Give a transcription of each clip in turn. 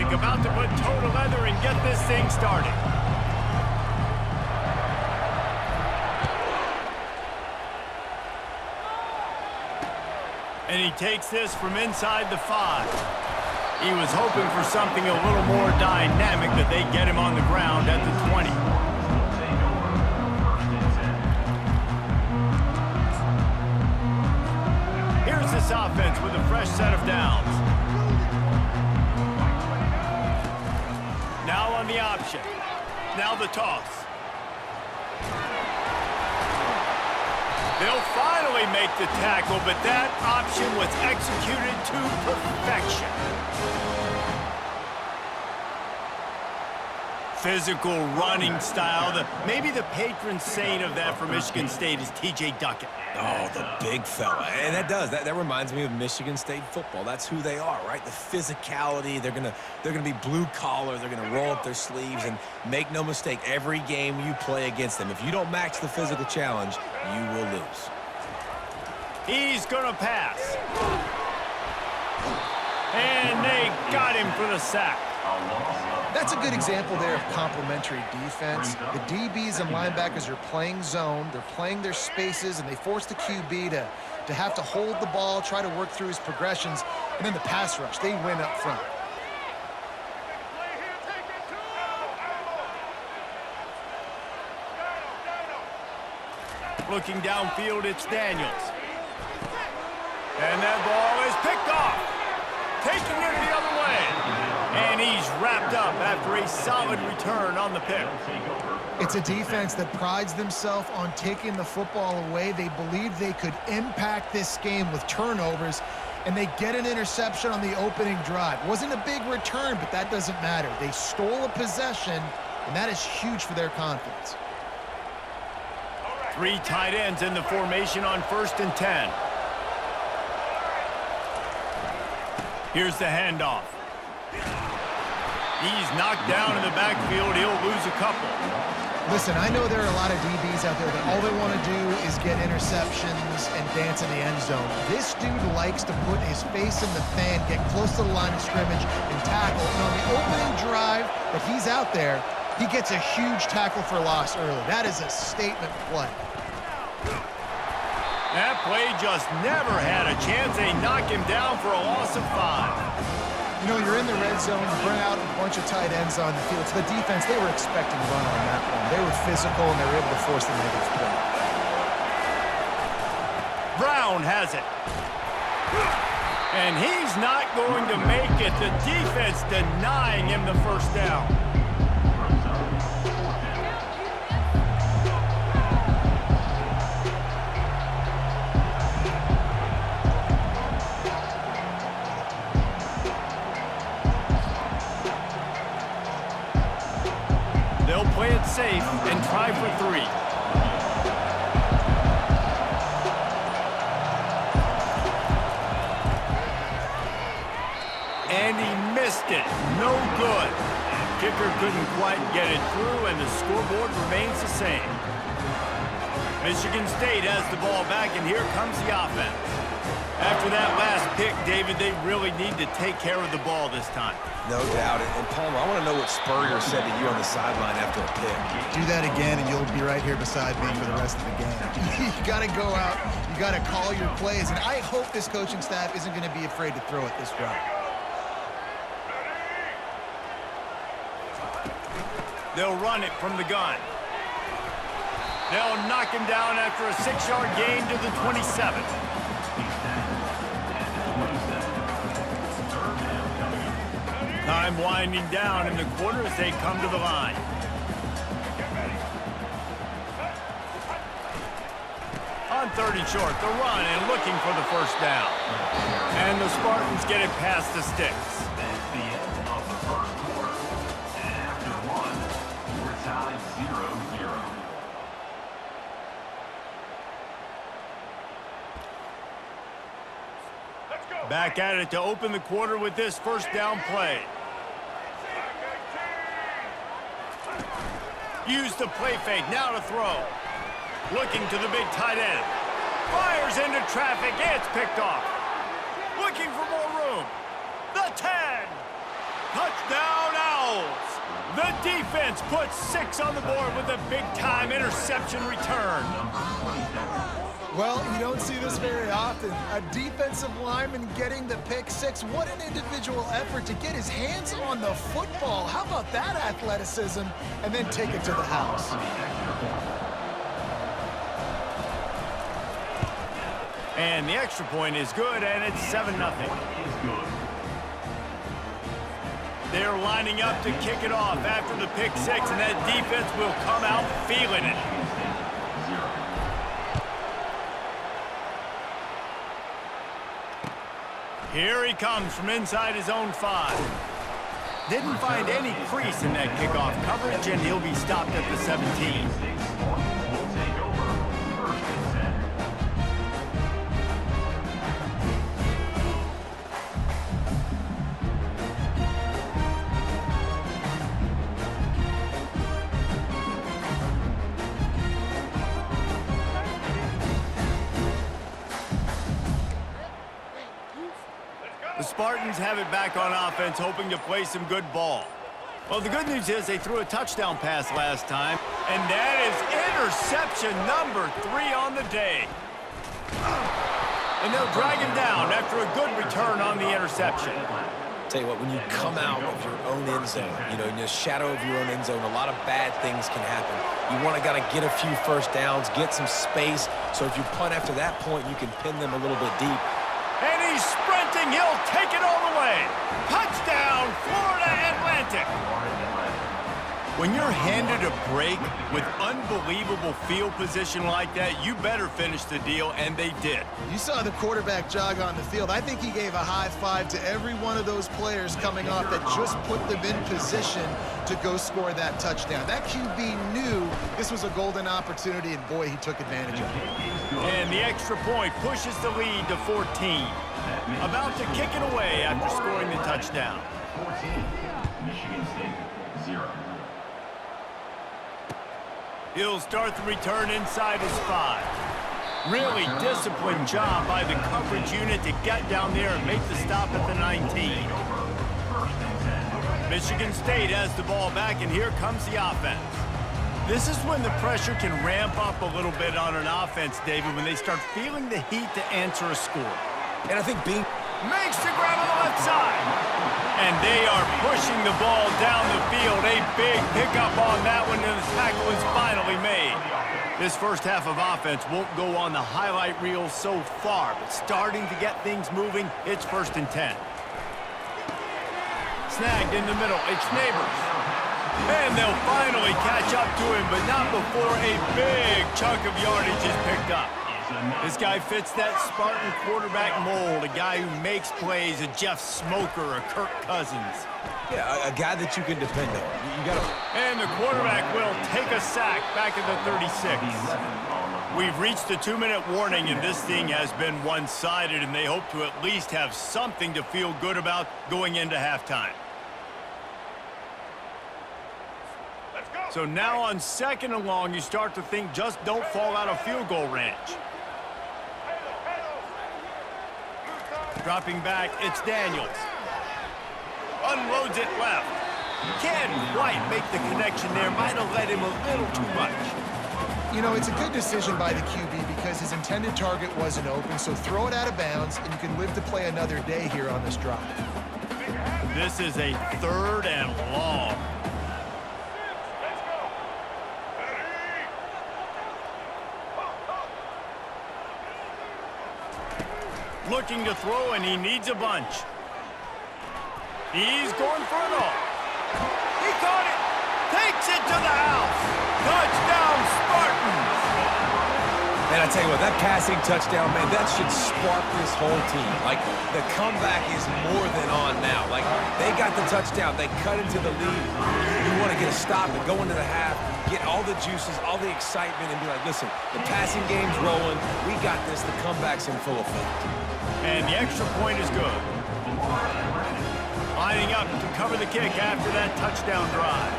leg, about to put toe to leather and get this thing started. And he takes this from inside the 5. He was hoping for something a little more dynamic, that they get him on the ground at the 20. Here's this offense with a fresh set of downs. Now on the option. Now the toss. They'll finally make the tackle, but that option was executed to perfection. Physical running style. Maybe the patron saint of that for Michigan State is T.J. Duckett. Oh, the big fella. And that reminds me of Michigan State football. That's who they are, right? The physicality. They're gonna be blue collar. They're gonna roll up their sleeves, and make no mistake, every game you play against them, if you don't match the physical challenge, you will lose. He's gonna pass. And they got him for the sack. That's a good example there of complementary defense. The DBs and linebackers are playing zone, they're playing their spaces, and they force the QB to have to hold the ball, try to work through his progressions, and then the pass rush, they win up front. Looking downfield, it's Daniels. And that ball is picked off. Taking it the other way. And he's wrapped up after a solid return on the pick. It's a defense that prides themselves on taking the football away. They believe they could impact this game with turnovers, and they get an interception on the opening drive. Wasn't a big return, but that doesn't matter. They stole a possession, and that is huge for their confidence. 3 tight ends in the formation on 1st and 10. Here's the handoff. He's knocked down in the backfield. He'll lose a couple. Listen, I know there are a lot of DBs out there that all they want to do is get interceptions and dance in the end zone. This dude likes to put his face in the fan, get close to the line of scrimmage, and tackle. And on the opening drive that he's out there, he gets a huge tackle for loss early. That is a statement play. That play just never had a chance. They knock him down for a loss of 5. You know, you're in the red zone, you bring out a bunch of tight ends on the field. So the defense, they were expecting run on that one. They were physical, and they were able to force the negative play. Brown has it. And he's not going to make it. The defense denying him the first down. They'll play it safe and try for 3. And he missed it. No good. Kicker couldn't quite get it through, and the scoreboard remains the same. Michigan State has the ball back, and here comes the offense. After that last pick, David, they really need to take care of the ball this time. No doubt. And Palmer, I want to know what Spurrier said to you on the sideline after a pick. Do that again, and you'll be right here beside me for the rest of the game. You got to go out. You got to call your plays. And I hope this coaching staff isn't going to be afraid to throw it this drive. They'll run it from the gun. They'll knock him down after a 6-yard gain to the 27. Time winding down in the quarter as they come to the line. On 3rd and short, the run and looking for the first down. And the Spartans get it past the sticks. That's the end of the first quarter. And after 1, we're tied 0-0. Back at it to open the quarter with this first down play. Use the play fake, now to throw. Looking to the big tight end. Fires into traffic, it's picked off. Looking for more room. The 10. Touchdown. Touchdown Owls! The defense puts 6 on the board with a big-time interception return. Well, you don't see this very often. A defensive lineman getting the pick 6. What an individual effort to get his hands on the football. How about that athleticism? And then take it to the house. And the extra point is good, and it's 7-0. They're lining up to kick it off after the pick 6, and that defense will come out feeling it. Here he comes from inside his own 5. Didn't find any crease in that kickoff coverage, and he'll be stopped at the 17. The Spartans have it back on offense, hoping to play some good ball. Well, the good news is they threw a touchdown pass last time, and that is interception number 3 on the day. And they'll drag him down after a good return on the interception. Tell you what, when you come out of your own end zone, in the shadow of your own end zone, a lot of bad things can happen. You want to get a few first downs, get some space, so if you punt after that point, you can pin them a little bit deep. And he's sprinting. He'll take it all the way. Touchdown, Florida Atlantic. When you're handed a break with unbelievable field position like that, you better finish the deal, and they did. You saw the quarterback jog on the field. I think he gave a high five to every one of those players coming off that just put them in position to go score that touchdown. That QB knew this was a golden opportunity, and boy, he took advantage of it. And the extra point pushes the lead to 14. About to kick it away after scoring the touchdown. 14, Michigan State, 0. He'll start the return inside his 5. Really disciplined job by the coverage unit to get down there and make the stop at the 19. Michigan State has the ball back, and here comes the offense. This is when the pressure can ramp up a little bit on an offense, David, when they start feeling the heat to answer a score. And I think makes the grab on the left side. And they are pushing the ball down the field. A big pickup on that one, and the tackle is finally made. This first half of offense won't go on the highlight reel so far, but starting to get things moving, it's 1st and 10. Snagged in the middle, it's Neighbors. And they'll finally catch up to him, but not before a big chunk of yardage is picked up. This guy fits that Spartan quarterback mold, a guy who makes plays, a Jeff Smoker, a Kirk Cousins. Yeah, a guy that you can depend on. You got to. And the quarterback will take a sack back at the 36. We've reached the 2-minute warning, and this thing has been one-sided, and they hope to at least have something to feel good about going into halftime. So now on 2nd and long, you start to think just don't fall out of field goal range. Dropping back, it's Daniels. Unloads it left. Can't quite make the connection there. Might have let him a little too much. It's a good decision by the QB because his intended target wasn't open, so throw it out of bounds, and you can live to play another day here on this drive. This is a 3rd and long. Looking to throw, and he needs a bunch. He's going for it all. He caught it. Takes it to the house. Touchdown, Spartans. And I tell you what, that passing touchdown, man, that should spark this whole team. Like, the comeback is more than on now. Like, they got the touchdown. They cut into the lead. You want to get a stop and go into the half, get all the juices, all the excitement, and be like, listen, the passing game's rolling. We got this. The comeback's in full effect. And the extra point is good. Lining up to cover the kick after that touchdown drive.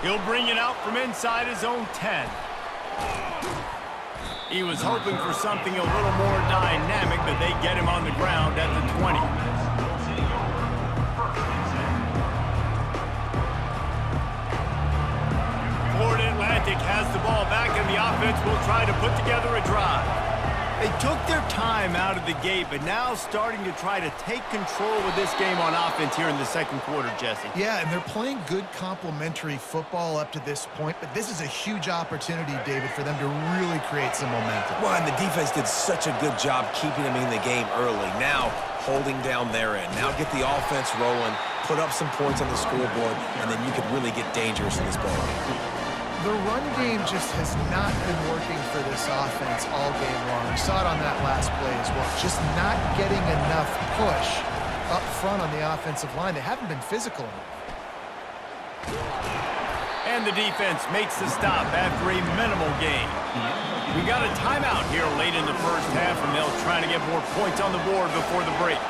He'll bring it out from inside his own 10. He was hoping for something a little more dynamic, but they get him on the ground at the 20. Florida Atlantic has the ball back, and the offense will try to put together a drive. They took their time out of the gate, but now starting to try to take control of this game on offense here in the second quarter, Jesse. Yeah, and they're playing good complementary football up to this point, but this is a huge opportunity, David, for them to really create some momentum. Well, and the defense did such a good job keeping them in the game early. Now, holding down their end. Now get the offense rolling, put up some points on the scoreboard, and then you could really get dangerous in this ball game. The run game just has not been working for this offense all game long. We saw it on that last play as well. Just not getting enough push up front on the offensive line. They haven't been physical enough. And the defense makes the stop after a minimal gain. We got a timeout here late in the first half, and they'll try to get more points on the board before the break.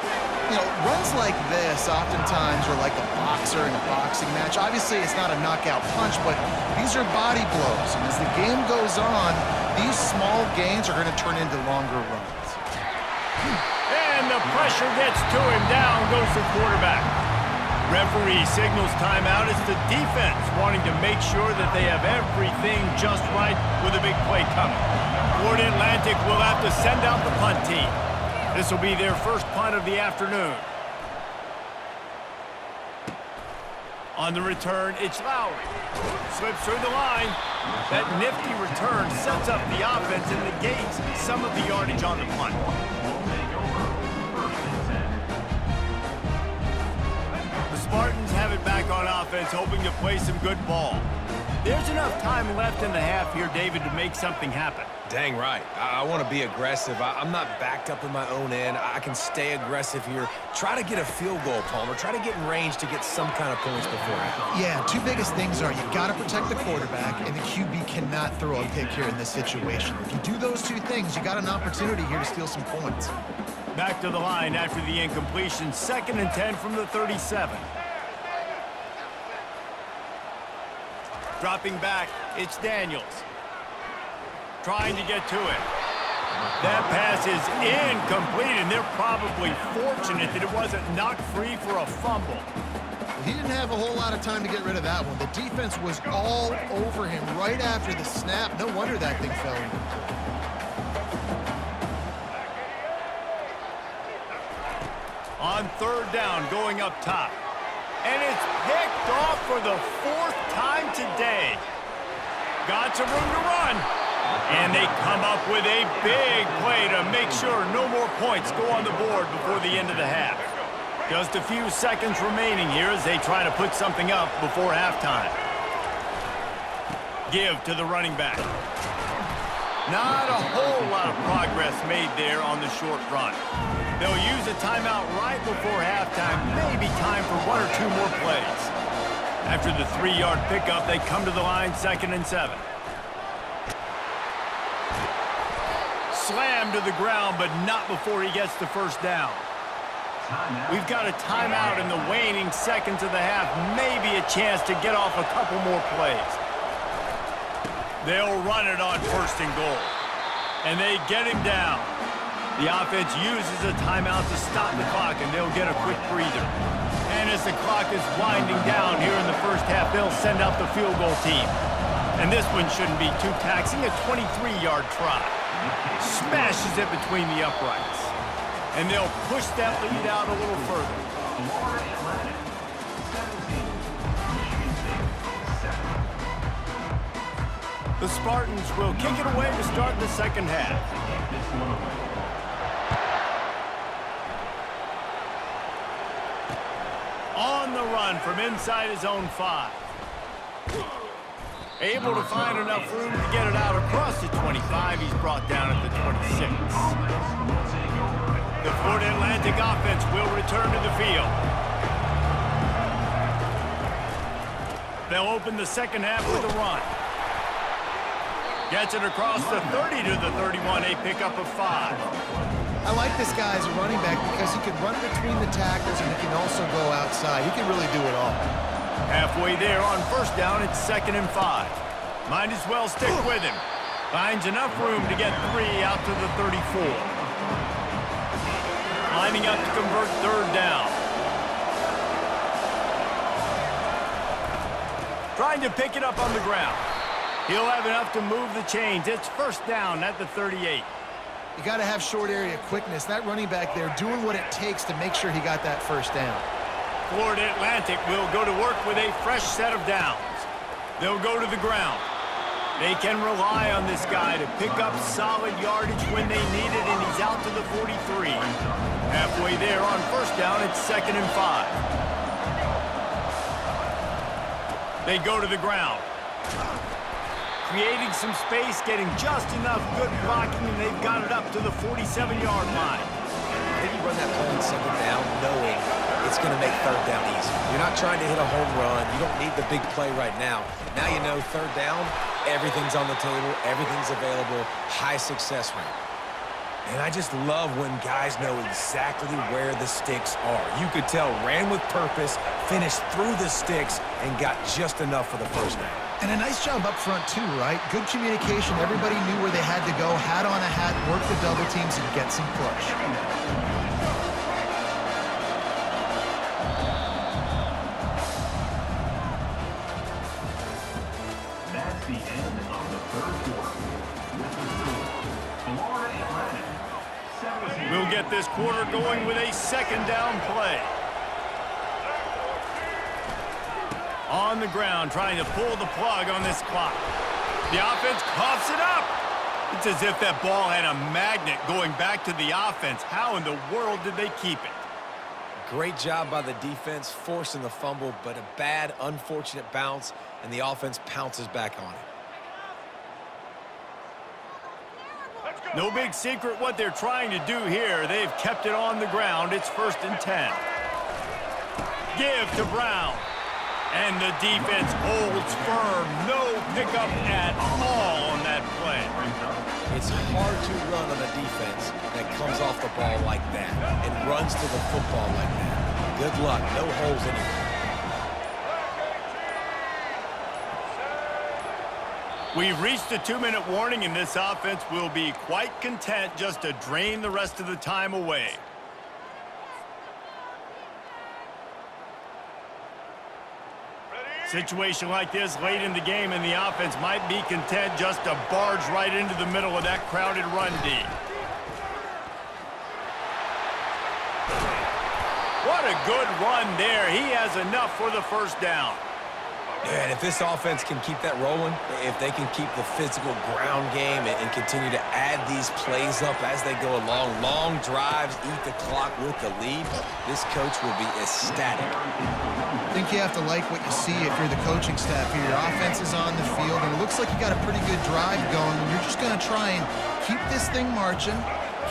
You know, runs like this oftentimes are like a boxer in a boxing match. Obviously, it's not a knockout punch, but these are body blows. And as the game goes on, these small gains are going to turn into longer runs. And the pressure gets to him. Down goes the quarterback. Referee signals timeout. It's the defense wanting to make sure that they have everything just right with a big play coming. Florida Atlantic will have to send out the punt team. This will be their first punt of the afternoon. On the return, it's Lowry. Slips through the line. That nifty return sets up the offense and negates some of the yardage on the punt. The Spartans have it back on offense, hoping to play some good ball. There's enough time left in the half here, David, to make something happen. Dang right. I want to be aggressive. I'm not backed up in my own end. I can stay aggressive here. Try to get a field goal, Palmer. Try to get in range to get some kind of points beforehand. Yeah, two biggest things are you got to protect the quarterback, and the QB cannot throw a pick here in this situation. If you do those two things, you got an opportunity here to steal some points. Back to the line after the incompletion. 2nd and 10 from the 37. Dropping back, it's Daniels. Trying to get to it. That pass is incomplete, and they're probably fortunate that it wasn't knocked free for a fumble. He didn't have a whole lot of time to get rid of that one. The defense was all over him right after the snap. No wonder that thing fell incomplete. On 3rd down, going up top. And it's picked off for the 4th time today. Got some room to run. And they come up with a big play to make sure no more points go on the board before the end of the half. Just a few seconds remaining here as they try to put something up before halftime. Give to the running back. Not a whole lot of progress made there on the short run. They'll use a timeout right before halftime. Maybe time for 1 or 2 more plays. After the 3-yard pickup, they come to the line 2nd and 7. Slammed to the ground, but not before he gets the first down. We've got a timeout in the waning seconds of the half. Maybe a chance to get off a couple more plays. They'll run it on 1st and goal. And they get him down. The offense uses a timeout to stop the clock, and they'll get a quick breather. And as the clock is winding down here in the first half, they'll send out the field goal team. And this one shouldn't be too taxing, a 23-yard try. Smashes it between the uprights. And they'll push that lead out a little further. The Spartans will kick it away to start the second half. On the run from inside his own 5. Able to find enough room to get it out across the 25. He's brought down at the 26. The Florida Atlantic offense will return to the field. They'll open the second half with a run. Gets it across the 30 to the 31, a pickup of 5. I like this guy as a running back because he can run between the tackles and he can also go outside. He can really do it all. Halfway there on 1st down, it's 2nd and 5. Might as well stick with him. Finds enough room to get 3 out to the 34. Lining up to convert third down. Trying to pick it up on the ground. He'll have enough to move the chains. It's first down at the 38. You got to have short area quickness. That running back there doing what it takes to make sure he got that first down. Florida Atlantic will go to work with a fresh set of downs. They'll go to the ground. They can rely on this guy to pick up solid yardage when they need it, and he's out to the 43. Halfway there on first down, it's 2nd and 5. They go to the ground. Creating some space, getting just enough good blocking, and they've got it up to the 47-yard line. Then you run that play on 2nd down knowing it's going to make third down easy. You're not trying to hit a home run. You don't need the big play right now. Now you know third down, everything's on the table, everything's available, high success rate. And I just love when guys know exactly where the sticks are. You could tell ran with purpose, finished through the sticks, and got just enough for the first down. And a nice job up front too, right? Good communication. Everybody knew where they had to go, hat on a hat, work the double teams, and get some push. That's the end of the third quarter. With the score, Florida Atlantic 17. We'll get this quarter going with a 2nd down play. On the ground, trying to pull the plug on this clock. The offense coughs it up. It's as if that ball had a magnet going back to the offense. How in the world did they keep it? Great job by the defense, forcing the fumble, but a bad, unfortunate bounce, and the offense pounces back on it. No big secret what they're trying to do here. They've kept it on the ground. It's 1st and 10. Give to Brown. And the defense holds firm. No pickup at all on that play. It's hard to run on a defense that comes off the ball like that and runs to the football like that. Good luck. No holes anywhere. We've reached a 2-minute warning, and this offense will be quite content just to drain the rest of the time away. Situation like this late in the game, and the offense might be content just to barge right into the middle of that crowded run D. What a good run there. He has enough for the first down. Yeah, and if this offense can keep that rolling, if they can keep the physical ground game and continue to add these plays up as they go along, long drives, eat the clock with the lead, this coach will be ecstatic. I think you have to like what you see if you're the coaching staff here. Your offense is on the field, and it looks like you got a pretty good drive going, and you're just going to try and keep this thing marching,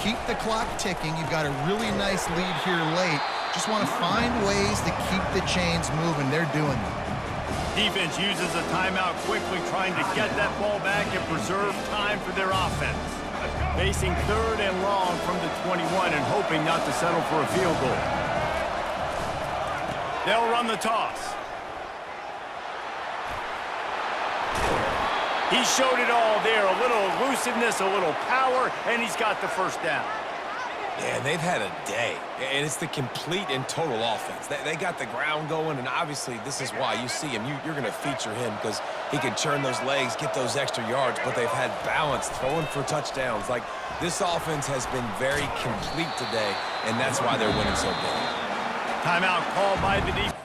keep the clock ticking. You've got a really nice lead here late. Just want to find ways to keep the chains moving. They're doing it. Defense uses a timeout quickly, trying to get that ball back and preserve time for their offense. Facing 3rd and long from the 21 and hoping not to settle for a field goal. They'll run the toss. He showed it all there. A little elusiveness, a little power, and he's got the first down. Yeah, they've had a day, and it's the complete and total offense. They got the ground going, and obviously this is why you see him. You're going to feature him because he can churn those legs, get those extra yards, but they've had balance, throwing for touchdowns. Like, this offense has been very complete today, and that's why they're winning so big. Timeout called by the defense.